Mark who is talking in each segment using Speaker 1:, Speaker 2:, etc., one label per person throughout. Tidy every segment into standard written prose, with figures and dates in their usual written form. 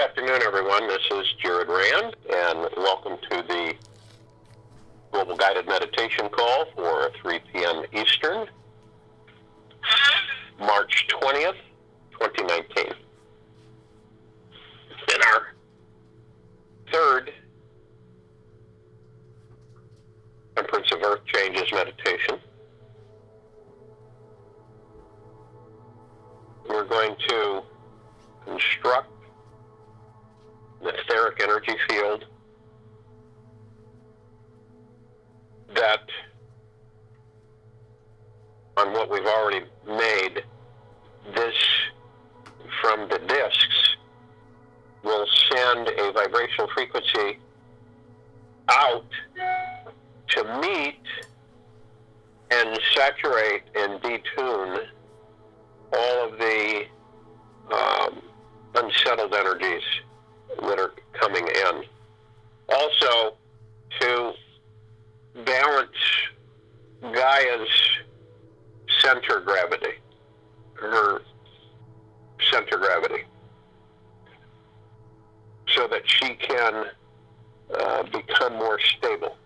Speaker 1: afternoon, everyone. This is Jared Rand, and welcome to the Global Guided Meditation Call for 3 p.m. Eastern, March 20th, 2019. In our third Temperance of Earth Changes meditation, we're going to construct an etheric energy field that, on what we've already made, this from the discs will send a vibrational frequency out to meet and saturate and detune all of the unsettled energies that are coming in. Also, to balance Gaia's center gravity, her center gravity, so that she can become more stable.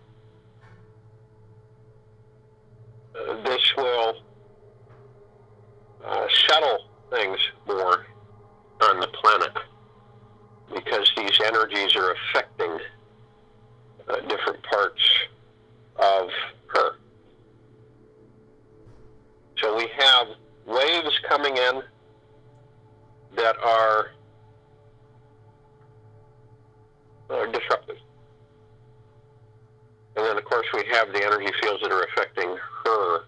Speaker 1: This will settle things more on the planet, because these energies are affecting different parts of her. So we have waves coming in that are disruptive. And then, of course, we have the energy fields that are affecting her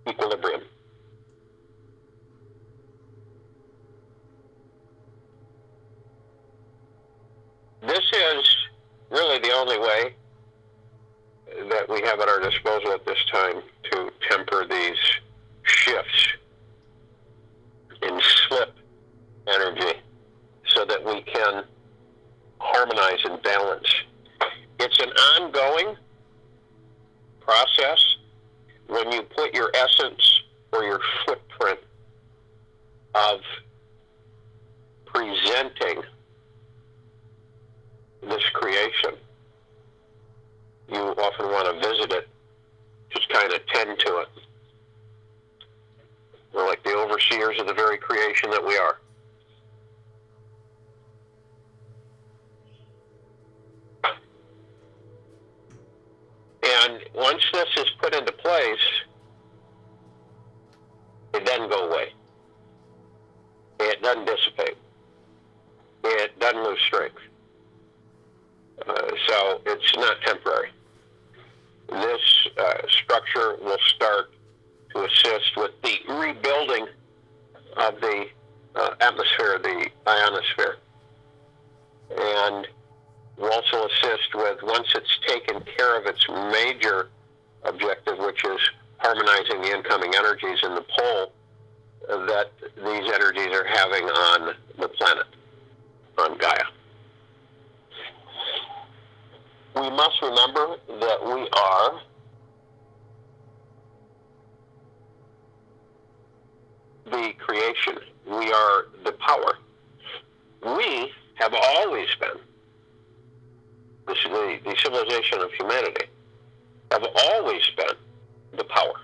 Speaker 1: equilibrium. This is really the only way that we have at our disposal at this time to temper these shifts in slip energy so that we can harmonize and balance. It's an ongoing process. When you put your essence or your footprint of presenting this creation, you often want to visit it, just kind of tend to it. We're like the overseers of the very creation that we are. And once this is put into place, it doesn't go away. It doesn't dissipate. It doesn't lose strength. So it's not temporary. This structure will start to assist with the rebuilding of the atmosphere, the ionosphere. And will also assist with, once it's taken care of its major objective, which is harmonizing the incoming energies in the pole that these energies are having on the planet, on Gaia. We must remember that we are the creation. We are the power. We have always been, the civilization of humanity, have always been the power.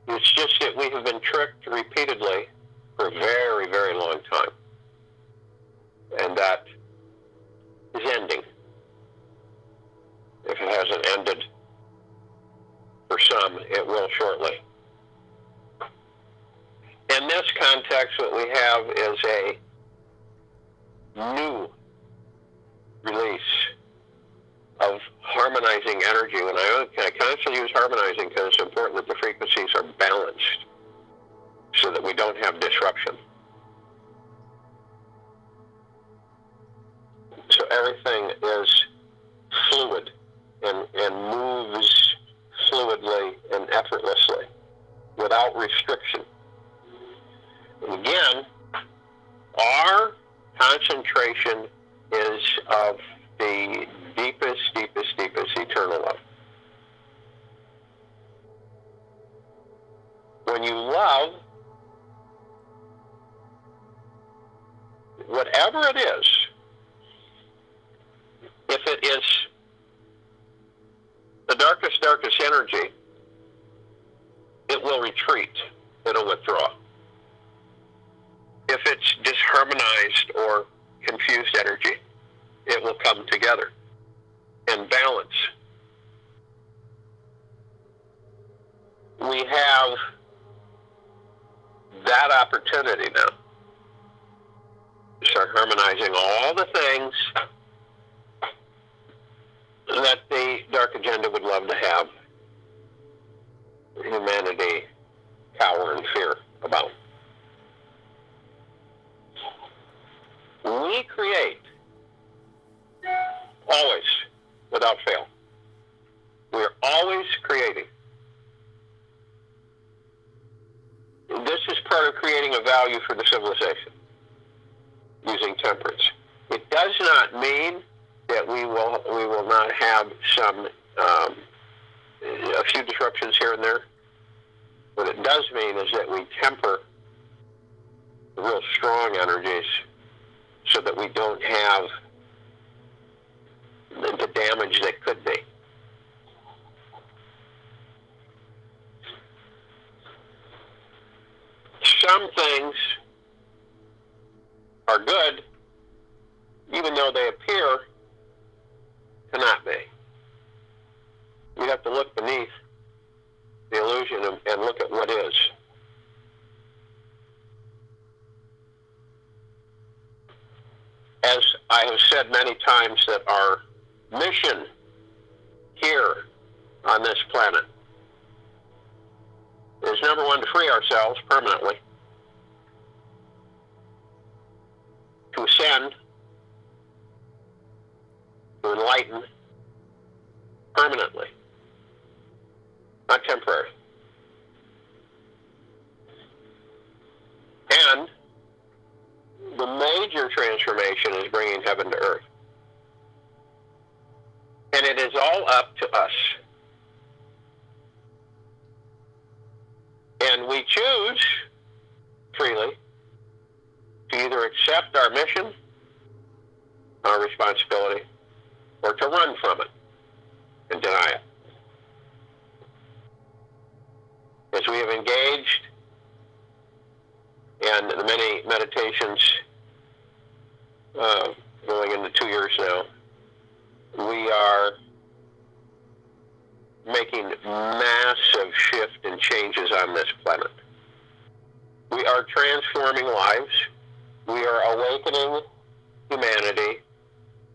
Speaker 1: It's just that we have been tricked repeatedly for a very, very long time. And that is ending. If it hasn't ended for some, it will shortly. In this context, what we have is a new release of harmonizing energy. And I constantly use harmonizing because it's important that the frequencies are balanced so that we don't have disruption. So everything is fluid and moves fluidly and effortlessly without restriction. And again, our concentration is of the deepest, deepest, deepest eternal love. When you love, whatever it is, if it is the darkest energy, it will retreat. It'll withdraw. If it's disharmonized or confused energy, it will come together and balance. We have that opportunity now to start harmonizing all the things that the dark agenda would love to have humanity cower in fear about. We create, always, without fail. We're always creating. This is part of creating a value for the civilization, using temperance. It does not mean that we will not have some a few disruptions here and there. What it does mean is that we temper the real strong energies so that we don't have the damage that could be. Some things are good, even though they appear to not be. You have to look beneath the illusion and look at what is. As I have said many times, that our mission here on this planet is, number one, to free ourselves permanently, to ascend, to enlighten permanently, not temporary. And the major transformation is bringing heaven to earth. And it is all up to us. And we choose freely to either accept our mission, our responsibility, or to run from it and deny it. As we have engaged in the many meditations going into 2 years now, we are making massive shift and changes on this planet. We are transforming lives. We are awakening humanity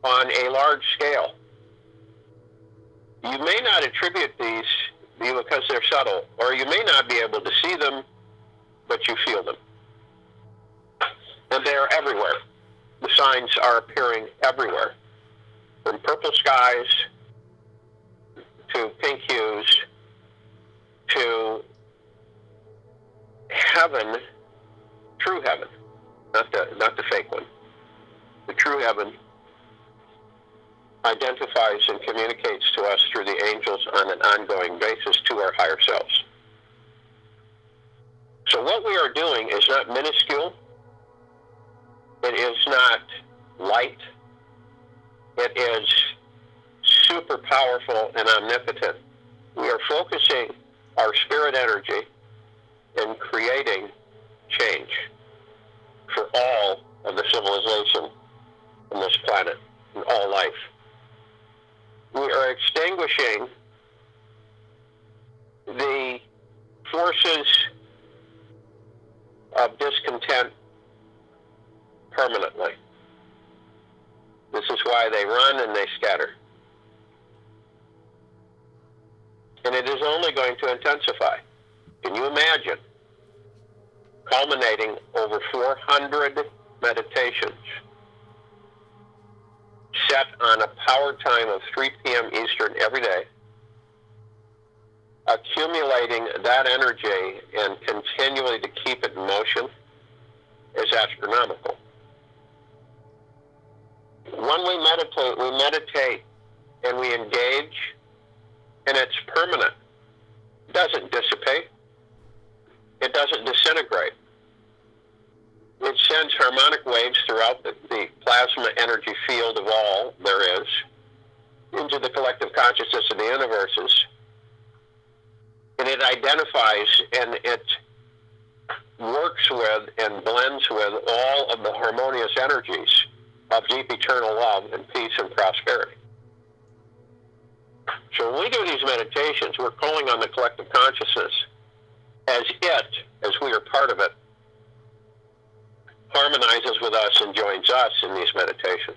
Speaker 1: on a large scale. You may not attribute these because they're subtle, or you may not be able to see them, but you feel them. And they are everywhere. The signs are appearing everywhere, from purple skies to pink hues to heaven, true heaven, not the fake one. The true heaven identifies and communicates to us through the angels on an ongoing basis to our higher selves. So what we are doing is not minuscule. It is not light. It is super powerful and omnipotent. We are focusing our spirit energy in creating change for all of the civilization on this planet and all life. We are extinguishing the forces of discontent permanently. This is why they run and they scatter. And it is only going to intensify. Can you imagine culminating over 400 meditations set on a power time of 3 p.m. Eastern every day, accumulating that energy and continually to keep it in motion is astronomical. When we meditate and we engage, and it's permanent. It doesn't dissipate. It doesn't disintegrate. It sends harmonic waves throughout the of the collective consciousness of the universes, and it identifies and it works with and blends with all of the harmonious energies of deep eternal love and peace and prosperity. So when we do these meditations, we're calling on the collective consciousness as it, as we are part of it, harmonizes with us and joins us in these meditations.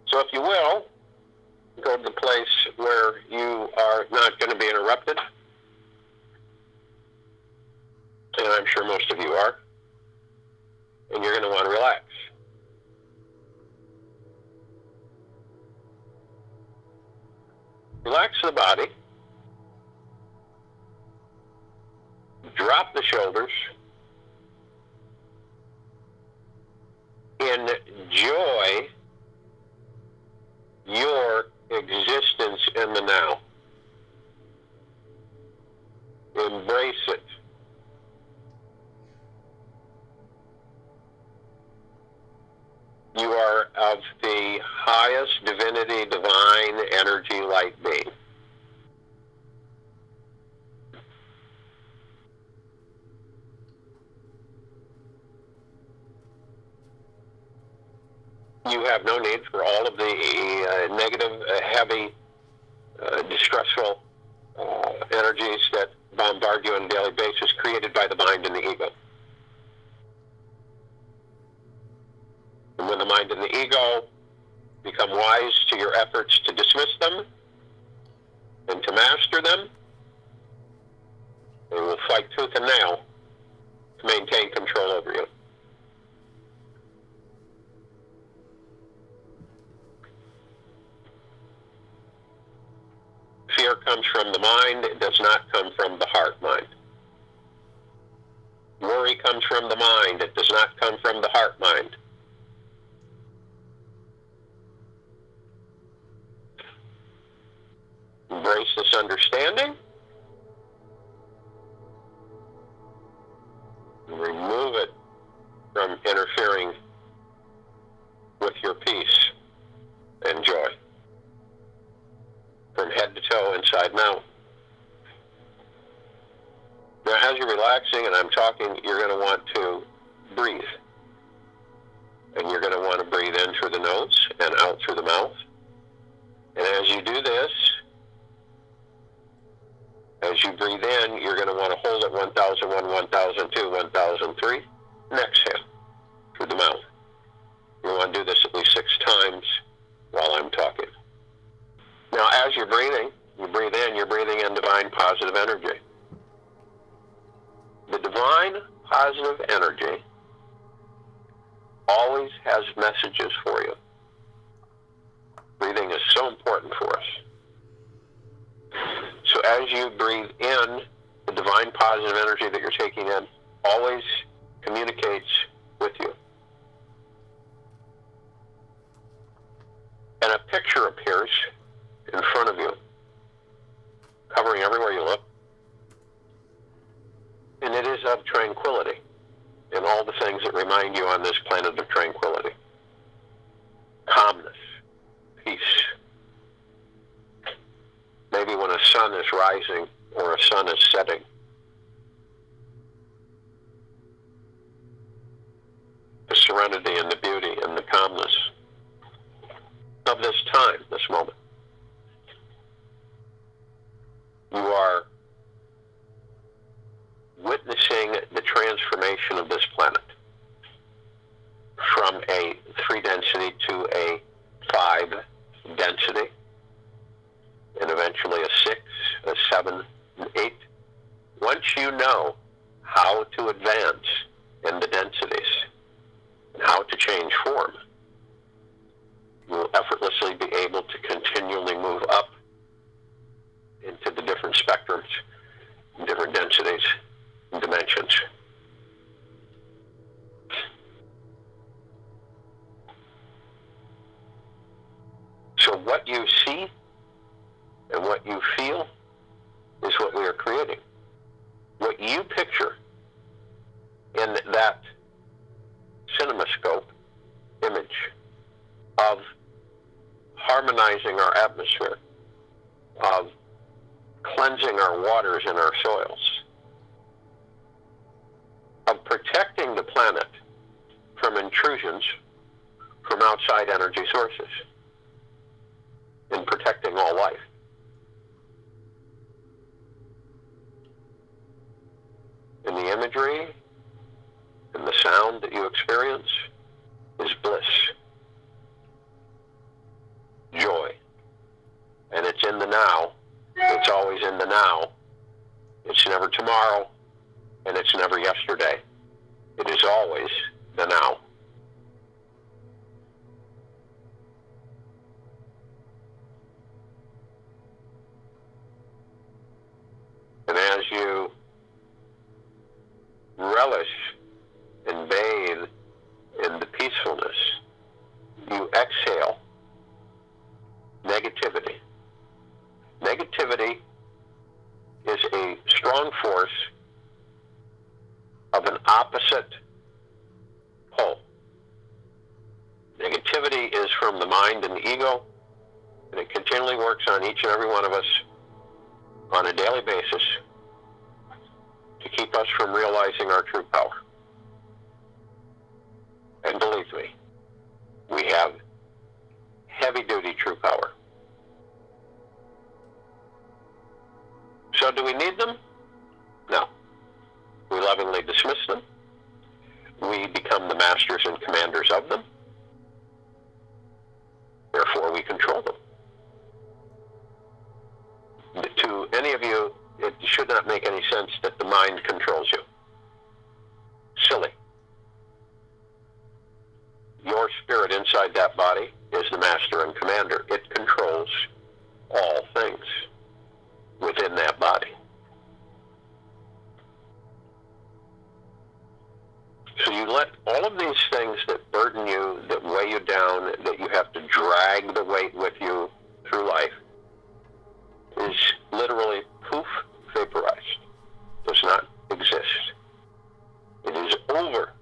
Speaker 1: So if you will, go to the place where you are not going to be interrupted. And I'm sure most of you are. And you're going to want to relax. Relax the body. Drop the shoulders. Enjoy your existence in the now. Embrace it. You are of the highest divinity, divine energy light being. You have no need for all of the negative, heavy, distressful energies that bombard you on a daily basis created by the mind and the ego. And when the mind and the ego become wise to your efforts to dismiss them and to master them, they will fight tooth and nail to maintain control over you. Fear comes from the mind, it does not come from the heart mind. Worry comes from the mind, it does not come from the heart mind. Embrace this understanding. And remove it from interfering with your peace and joy. From head to toe, inside and out. Now, as you're relaxing and I'm talking, you're going to want to breathe. And you're going to want to breathe in through the nose and out through the mouth. And as you do this, as you breathe in, you're going to want to hold it 1001, 1002, 1003, and exhale through the mouth. You want to do this at least 6 times while I'm talking. Now, as you're breathing, you breathe in, you're breathing in divine positive energy. The divine positive energy always has messages for you. Breathing is so important for us. So as you breathe in, the divine positive energy that you're taking in always communicates with you. And a picture appears in front of you, covering everywhere you look. And it is of tranquility and all the things that remind you on this planet of tranquility. Calmness, peace. Maybe when a sun is rising or a sun is setting. The serenity and the beauty and the calmness of this time, this moment. You are witnessing the transformation of this planet from a 3 density to a 5 density, and eventually a 6, a 7, an 8. Once you know how to advance in the densities and how to change form, you will effortlessly be able to continually move up into the different spectrums, different densities, and dimensions. So what you see and what you feel is what we are creating. What you picture in that cinemascope harmonizing our atmosphere, of cleansing our waters and our soils, of protecting the planet from intrusions from outside energy sources, and protecting all life. And the imagery and the sound that you experience is bliss, joy. And it's in the now. It's always in the now. It's never tomorrow, and it's never yesterday. It is always the now. And as you relish and bathe in the peacefulness, you exhale negativity. Negativity is a strong force of an opposite pole. Negativity is from the mind and the ego, and it continually works on each and every one of us on a daily basis to keep us from realizing our true power. And believe me, we have heavy-duty true power. So do we need them? No. We lovingly dismiss them. We become the masters and commanders of them. Therefore, we control them. To any of you, it should not make any sense that the mind controls you. Silly. Your spirit inside that body is the master and commander. It controls all things within that body. So you let all of these things that burden you, that weigh you down, that you have to drag the weight with you through life, is literally poof, vaporized. Does not exist. It is over.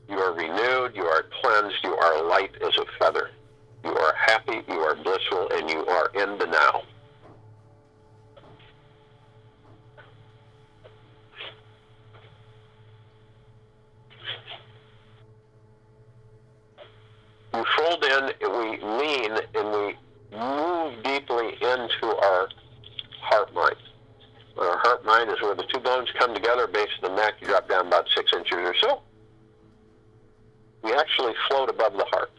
Speaker 1: You are renewed, you are cleansed, you are light as a feather. You are happy, you are blissful, and you are in the now. We fold in, we lean, and we move deeply into our heart mind. Our heart mind is where the two bones come together, base of the neck. You drop down about 6 inches or so. We actually float above the heart.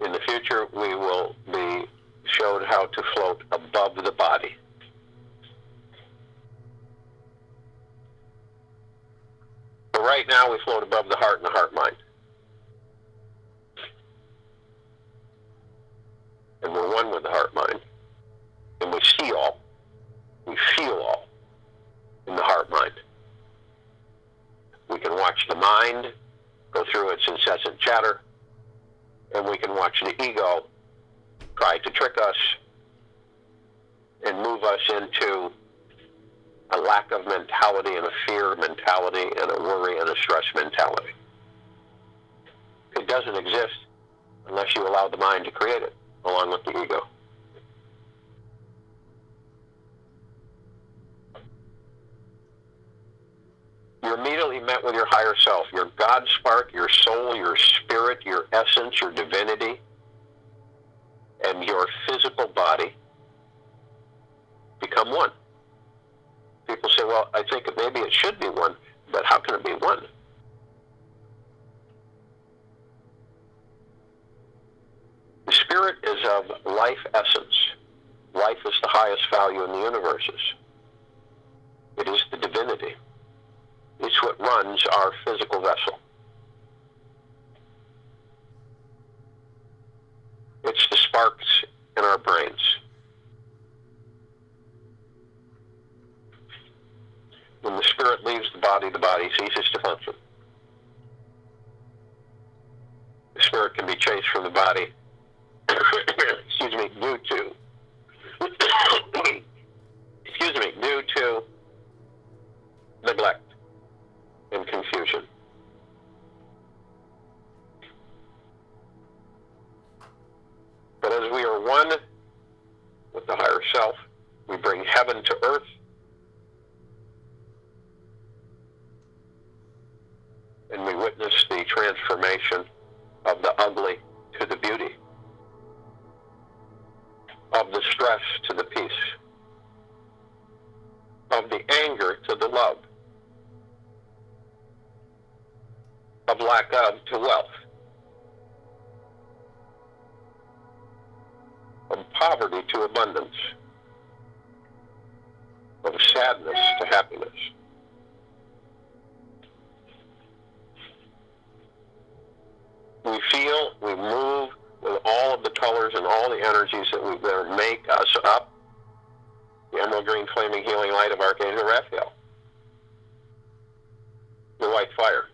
Speaker 1: In the future, we will be showed how to float above the body. But right now, we float above the heart and the heart mind. And we're one with the heart mind. And we see all, we feel all in the heart mind. We can watch the mind go through its incessant chatter, and we can watch the ego try to trick us and move us into a lack of mentality and a fear mentality and a worry and a stress mentality. It doesn't exist unless you allow the mind to create it, along with the ego. You're immediately met with your higher self, your God spark, your soul, your spirit, your essence, your divinity, and your physical body become one. People say, well, I think maybe it should be one, but how can it be one? The spirit is of life essence. Life is the highest value in the universes. It is the divinity. It's what runs our physical vessel. It's the sparks in our brains. When the spirit leaves the body ceases to function. The spirit can be chased from the body, excuse me, due to neglect and confusion. transformation of the ugly to the beauty, of the stress to the peace, of the anger to the love, of lack of to wealth, of poverty to abundance, of sadness to happiness. We feel, we move with all of the colors and all the energies that make us up. The emerald green flaming healing light of Archangel Raphael. The white fire.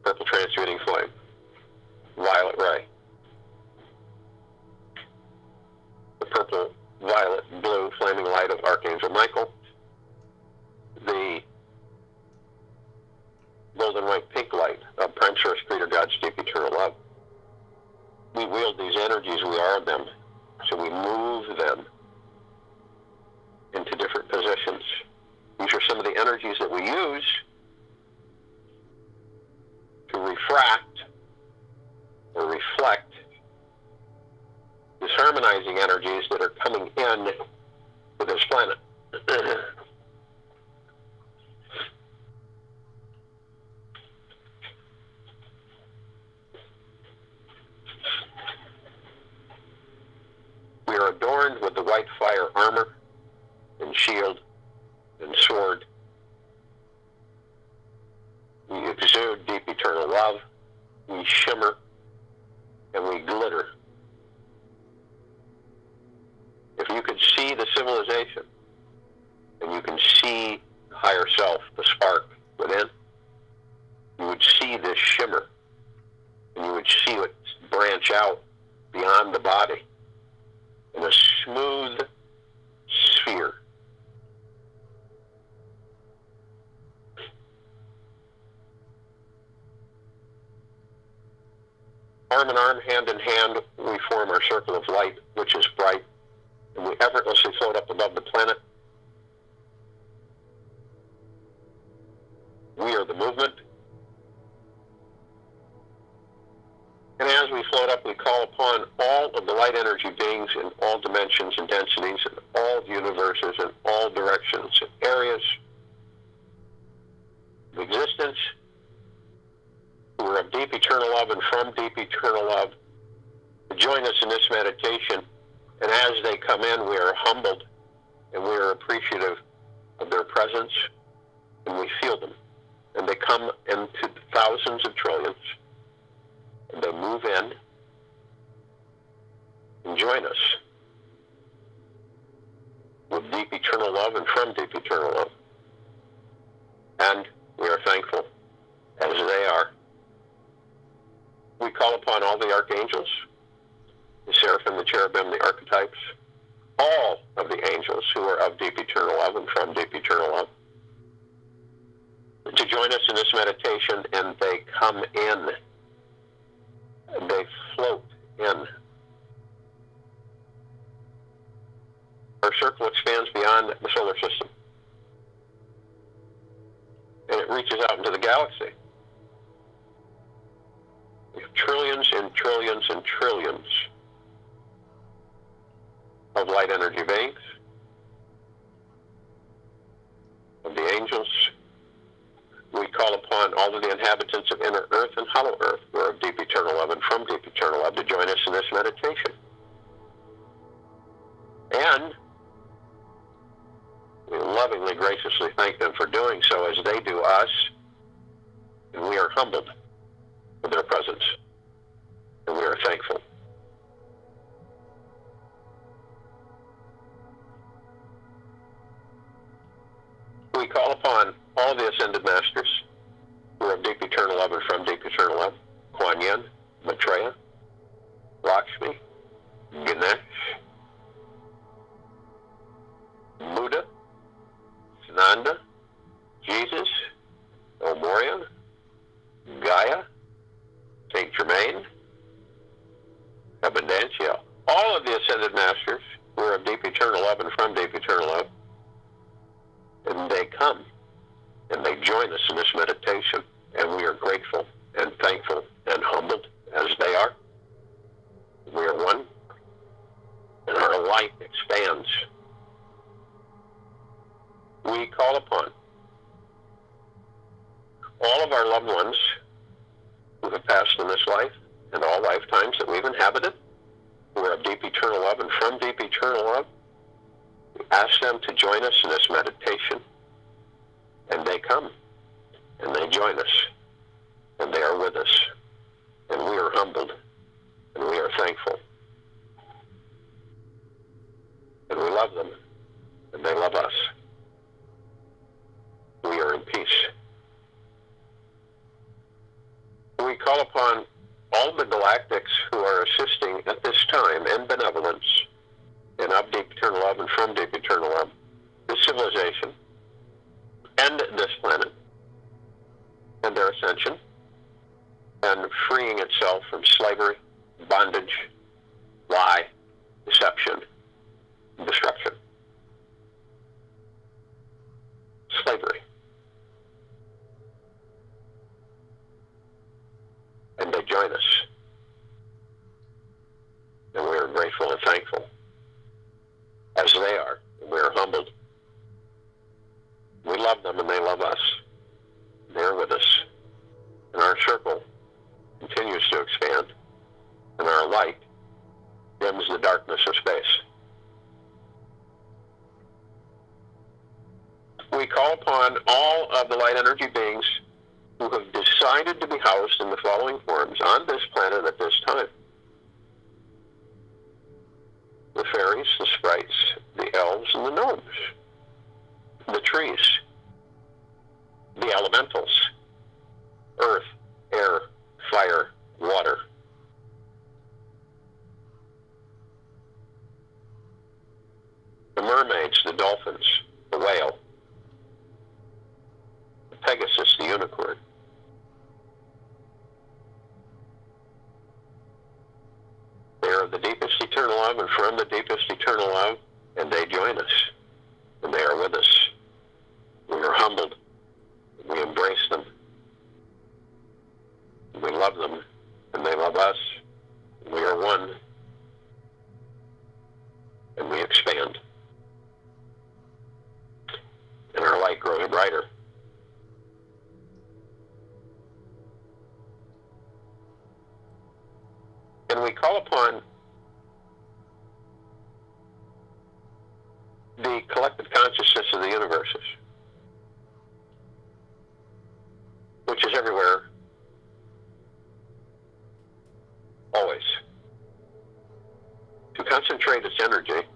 Speaker 1: Purple transmuting flame. Violet ray. The purple, violet, blue flaming light of Archangel Michael. The golden white pink light of Prime Source Creator God's deep eternal love. We wield these energies, we are them, so we move them into different positions. These are some of the energies that we use to refract or reflect disharmonizing energies that are coming in to this planet. We are adorned with the white fire armor and shield and sword. We exude deep eternal love. We shimmer and we glitter. If you could see the civilization and you can see higher self, the spark within, you would see this shimmer and you would see it branch out beyond the body in a smooth sphere. Arm in arm, hand in hand, we form our circle of light, which is bright, and we effortlessly float up above the planet. We are the movement. And as we float up, we call upon all of the light energy beings in all dimensions and densities, in all universes, in all directions and areas of existence, who are of deep eternal love and from deep eternal love, to join us in this meditation. And as they come in, we are humbled and we are appreciative of their presence, and we feel them. And they come into thousands of trillions, and they move in and join us with deep eternal love and from deep eternal love. And we are thankful, as they are. We call upon all the archangels, the seraphim, the cherubim, the archetypes, all of the angels who are of deep eternal love and from deep eternal love, to join us in this meditation, and they come in. They float in. Our circle expands beyond the solar system, and it reaches out into the galaxy. We have trillions and trillions and trillions of light energy beings, of the angels. We call upon all of the inhabitants of inner earth and hollow earth who are of deep eternal love and from deep eternal love to join us in this meditation. And we lovingly, graciously thank them for doing so as they do us, and we are humbled with their presence, and we are thankful. We call upon all the ascended masters who are of deep eternal love and from deep eternal love: Kuan Yin, Maitreya, Lakshmi, Ganesh, Buddha, Sananda, Jesus, El Moryan, Gaia, Saint Germain, Abundantia. All of the ascended masters who are of deep eternal love and from deep eternal love, and they come and they join us in this meditation, and we are grateful and thankful and humbled as they are. We are one, and our light expands. We call upon all of our loved ones who have passed in this life and all lifetimes that we've inhabited, who are of deep eternal love and from deep eternal love. We ask them to join us in this meditation, and they come, and they join us, and they are with us, and we are humbled, and we are thankful, and we love them, and they love us. We are in peace. We call upon all the galactics who are assisting at this time in benevolence, and of deep eternal love and from deep eternal love, this civilization and this planet, and their ascension, and freeing itself from slavery, bondage, lie, deception, destruction. Slavery. And they join us. And we are grateful and thankful, as they are, and we are humbled. We love them and they love us. They are with us. And our circle continues to expand, and our light dims the darkness of space. We call upon all of the light energy beings who have decided to be housed in the following forms on this planet at this time. The fairies, the sprites, the elves, and the gnomes, the trees, the elementals, earth, air, fire, water, the mermaids, the dolphins, the whale, the Pegasus, the unicorn, they are the deepest eternal love and from the deepest eternal love, and they join us, and they are with us. We are humbled. We embrace them. We love them, and they love us. We are one, and we expand. And our light grows brighter. And we call upon the collective consciousness of the universes, which is everywhere, always, to concentrate its energy,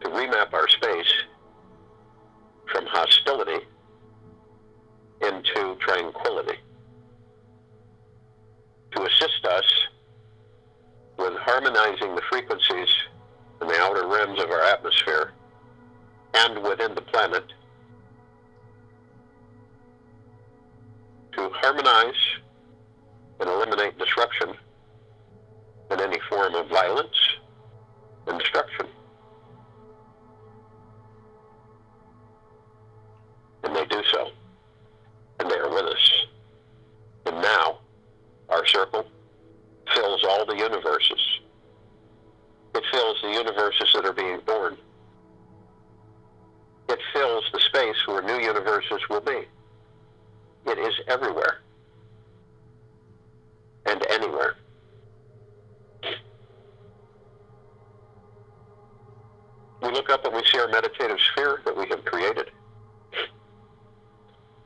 Speaker 1: to remap our space from hostility into tranquility, to assist us with harmonizing the frequencies in the outer rims of our atmosphere and within the planet, to harmonize and eliminate disruption in any form of violence and destruction. And they do so, and they are with us. And now, our circle fills all the universes. It fills the universes that are being born. It fills the space where new universes will be. It is everywhere and anywhere. We look up and we see our meditative sphere that we have created,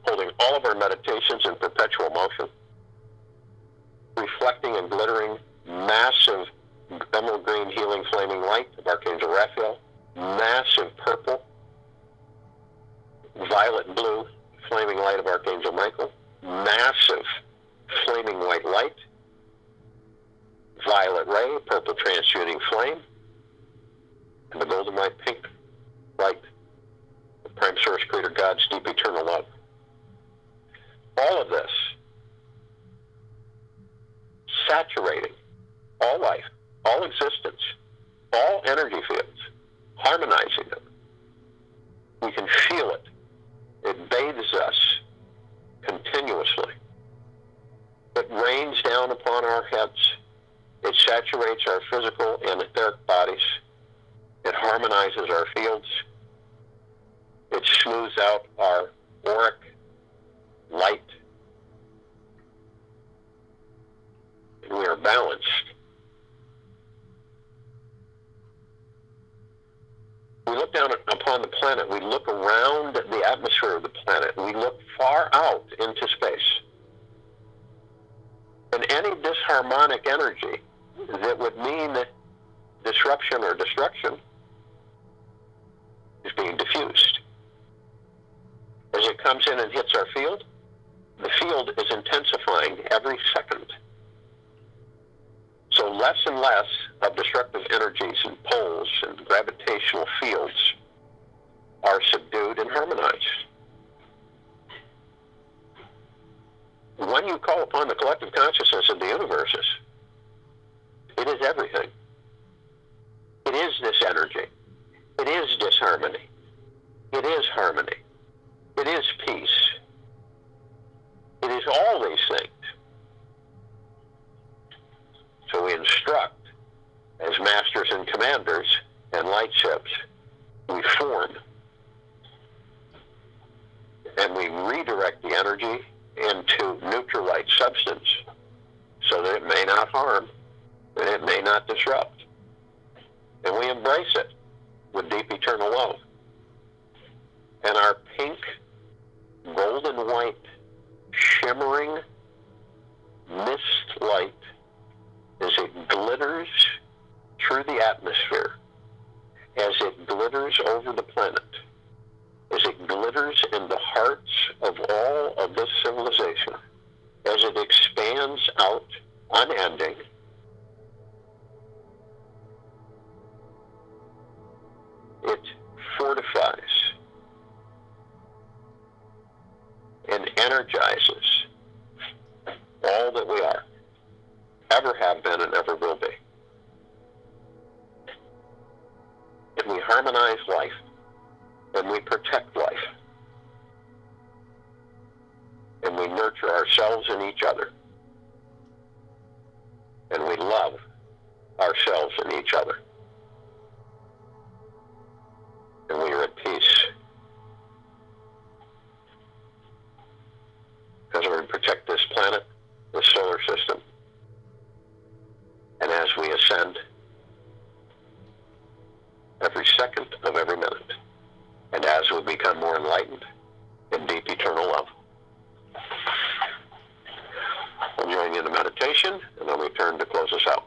Speaker 1: holding all of our meditations in perpetual motion, reflecting and glittering massive emerald green healing flaming light of Archangel Raphael, massive purple, violet blue flaming light of Archangel Michael, massive flaming white light, violet ray, purple transmuting flame, and the golden white pink light of Prime Source Creator God's deep eternal love. All of this saturating all life, all existence, all energy fields, harmonizing them. We can feel it. It bathes us continuously our heads. It saturates our physical and etheric bodies. It harmonizes our fields. It smooths out our auric light. And we are balanced. We look down upon the planet. We look around the atmosphere of the planet. We look far out into space. And any disharmonic energy that would mean disruption or destruction is being diffused. As it comes in and hits our field, the field is intensifying every second. So less and less of destructive energies and poles and gravitational fields are subdued and harmonized. When you call upon the collective consciousness of the universes, it is everything. It is this energy. It is disharmony. It is harmony. It is peace. It is all these things. So we instruct as masters and commanders and light ships. We form. And we redirect the energy into neutral light substance so that it may not harm and it may not disrupt. And we embrace it with deep eternal love. And our pink, golden white, shimmering mist light, as it glitters through the atmosphere, as it glitters over the planet, as it glitters in the hearts of all of this civilization, as it expands out unending, it fortifies and energizes all that we are, ever have been and ever will be. And we harmonize life, and we protect life, and we nurture ourselves and each other, and we love ourselves and each other, and we are at peace. Because we're going to protect this planet, this solar system, and as we ascend, every second of every minute, and as we become more enlightened in deep eternal love. We'll join you in the meditation, and then we turn to close us out.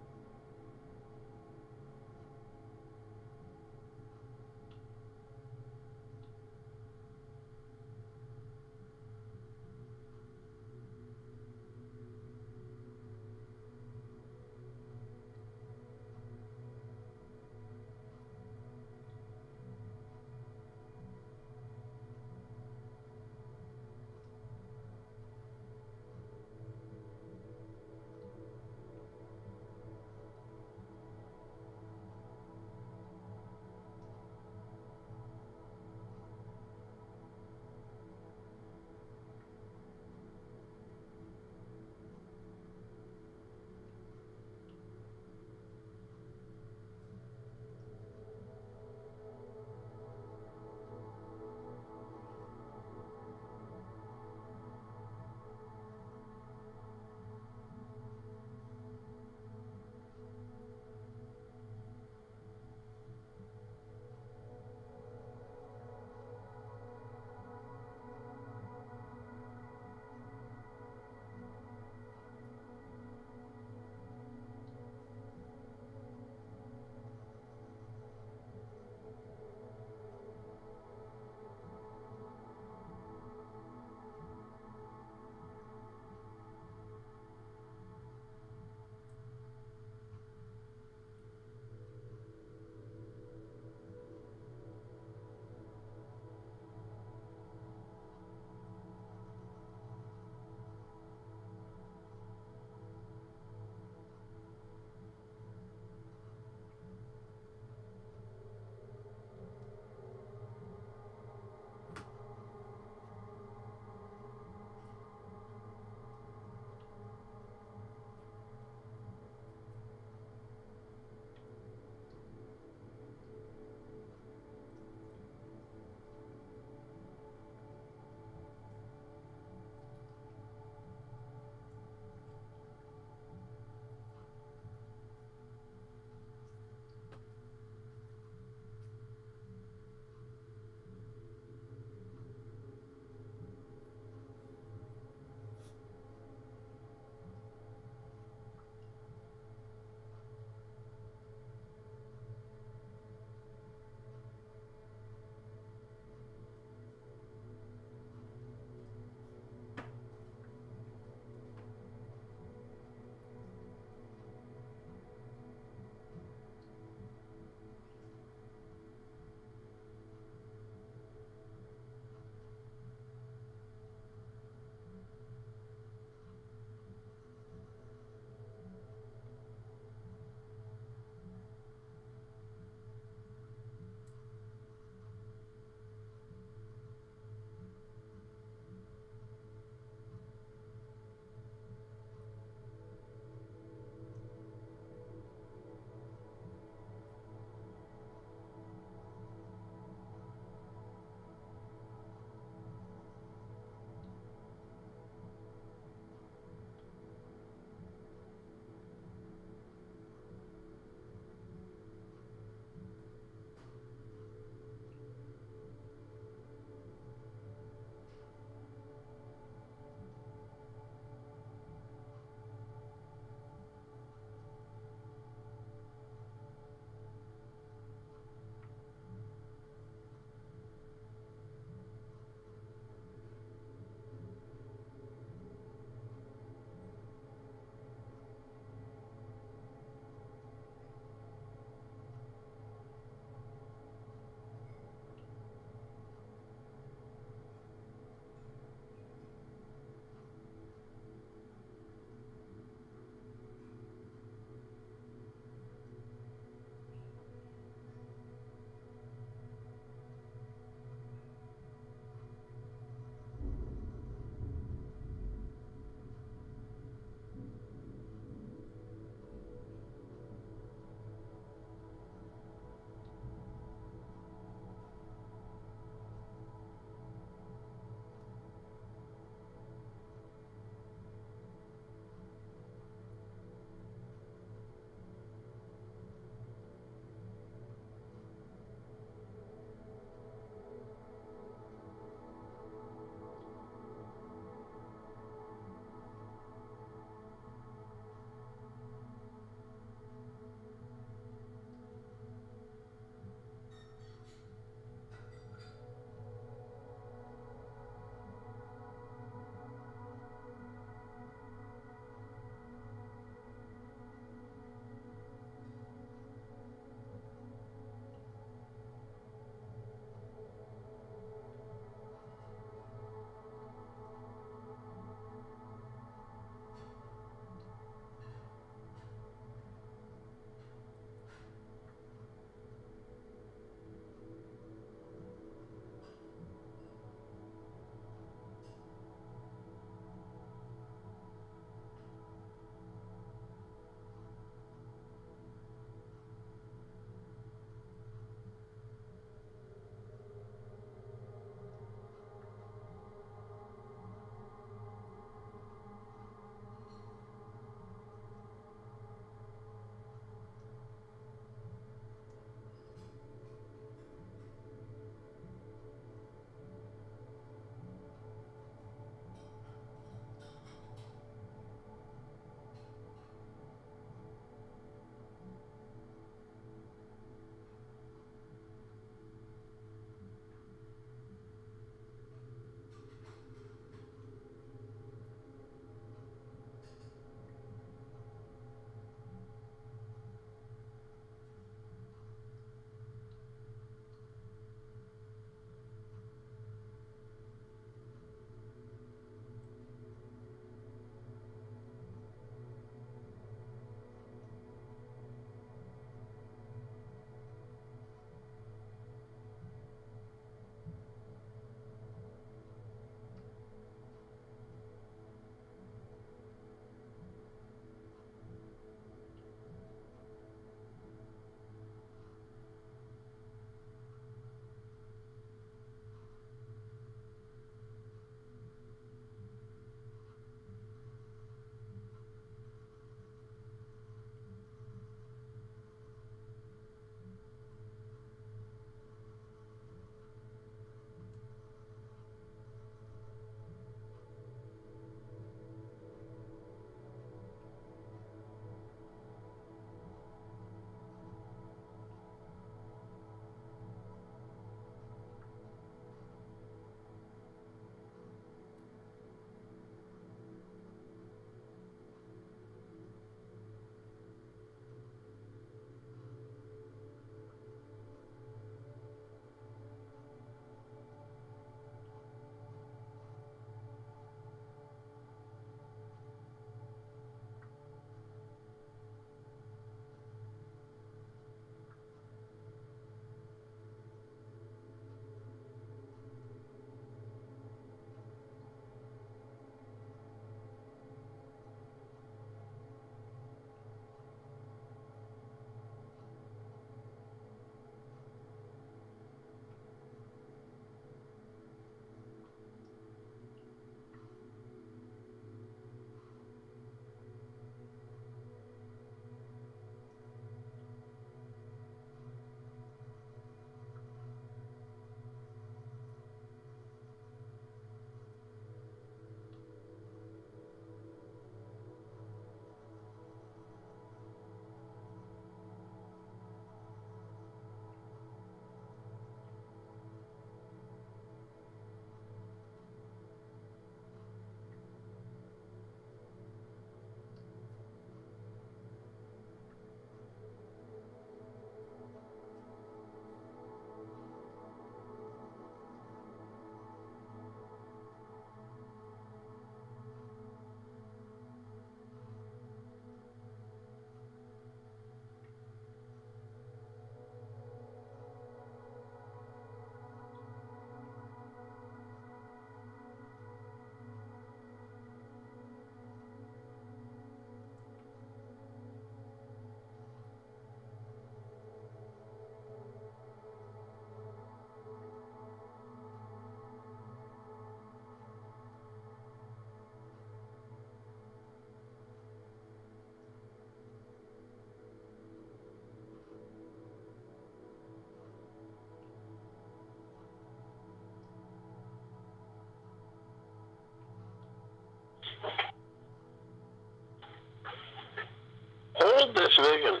Speaker 1: vision,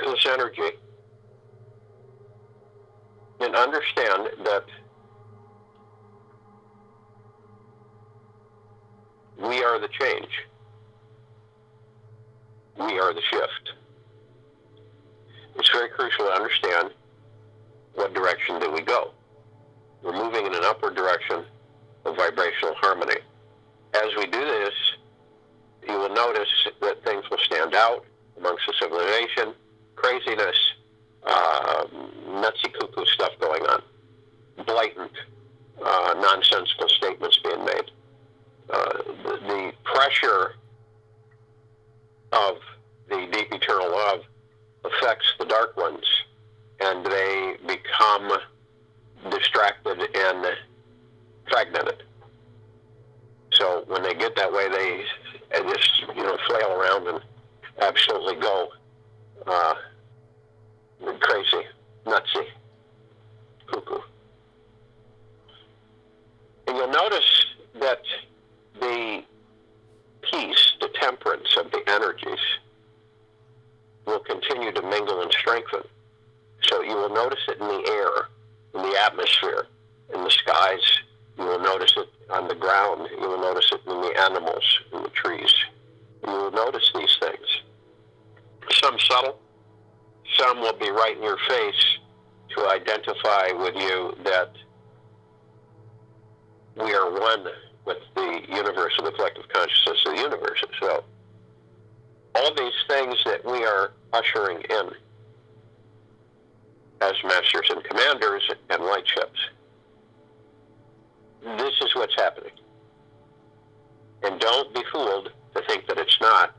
Speaker 1: this energy, and understand that we are the change. We are the shift. It's very crucial to understand what direction do we go. We're moving in an upward direction of vibrational harmony. As we do this, you will notice that things will stand out amongst the civilization, craziness, nutsy cuckoo stuff going on, blatant, nonsensical statements being made. The pressure of the deep eternal love affects the dark ones, and they become distracted and fragmented. So when they get that way, they just, flail around and absolutely go crazy, nutsy, cuckoo. And you'll notice that the peace, the temperance of the energies will continue to mingle and strengthen. So you will notice it in the air, in the atmosphere, in the skies. You will notice it on the ground. You will notice it in the animals, in the trees. You will notice these things. Some subtle, some will be right in your face to identify with you that we are one with the universe and the collective consciousness of the universe. So all these things that we are ushering in as masters and commanders and light ships, this is what's happening. And don't be fooled to think that it's not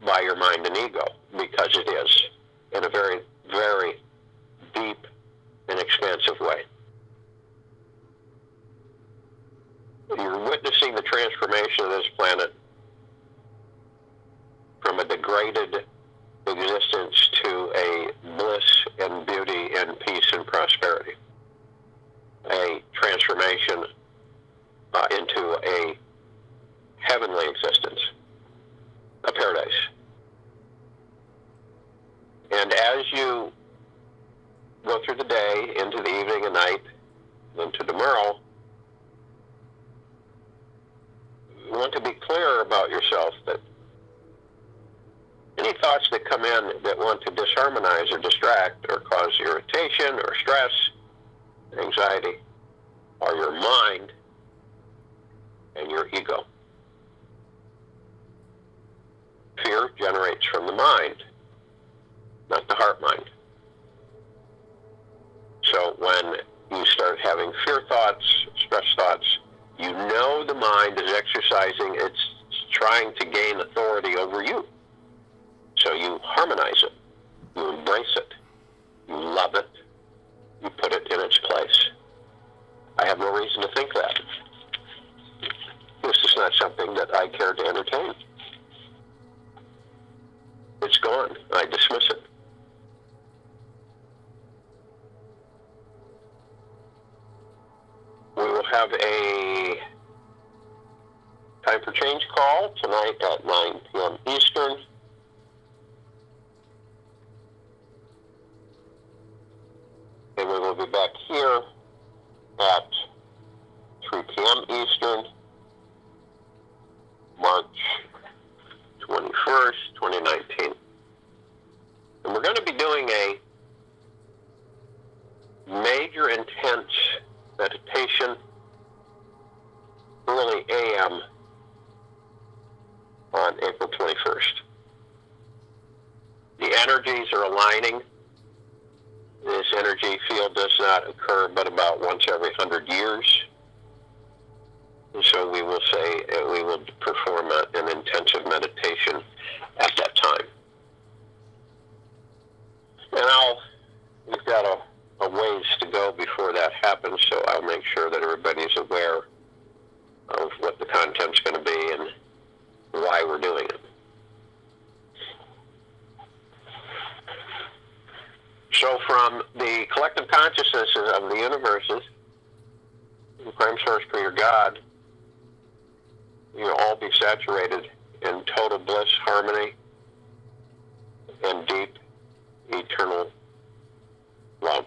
Speaker 1: by your mind and ego, because it is in a very, very deep and expansive way. You're witnessing the transformation of this planet from a degraded existence to a bliss and beauty and peace and prosperity. A transformation into a heavenly existence, a paradise. And as you go through the day, into the evening and night, into tomorrow, you want to be clear about yourself that any thoughts that come in that want to disharmonize or distract or cause irritation or stress, anxiety, are your mind and your ego. Fear generates from the mind, not the heart mind. So when you start having fear thoughts, stress thoughts, you know the mind is exercising, it's trying to gain authority over you. So you harmonize it, you embrace it, you love it, you put it in its place. I have no reason to think that. This is not something that I care to entertain. It's gone. I dismiss it. We will have a time for change call tonight at 9 p.m. Eastern. And we will be back here at 3 p.m. Eastern, March 21st, 2019. And we're going to be doing a major intense meditation early AM on April 21st. The energies are aligning. This energy field does not occur but about once every 100 years. And so we will say, we will perform an intensive meditation at that time. And we've got a ways to go before that happens, so I'll make sure that everybody's aware of what the content's going to be and why we're doing it. So from the collective consciousnesses of the universes, the prime source, creator God, you'll all be saturated in total bliss, harmony, and deep eternal love.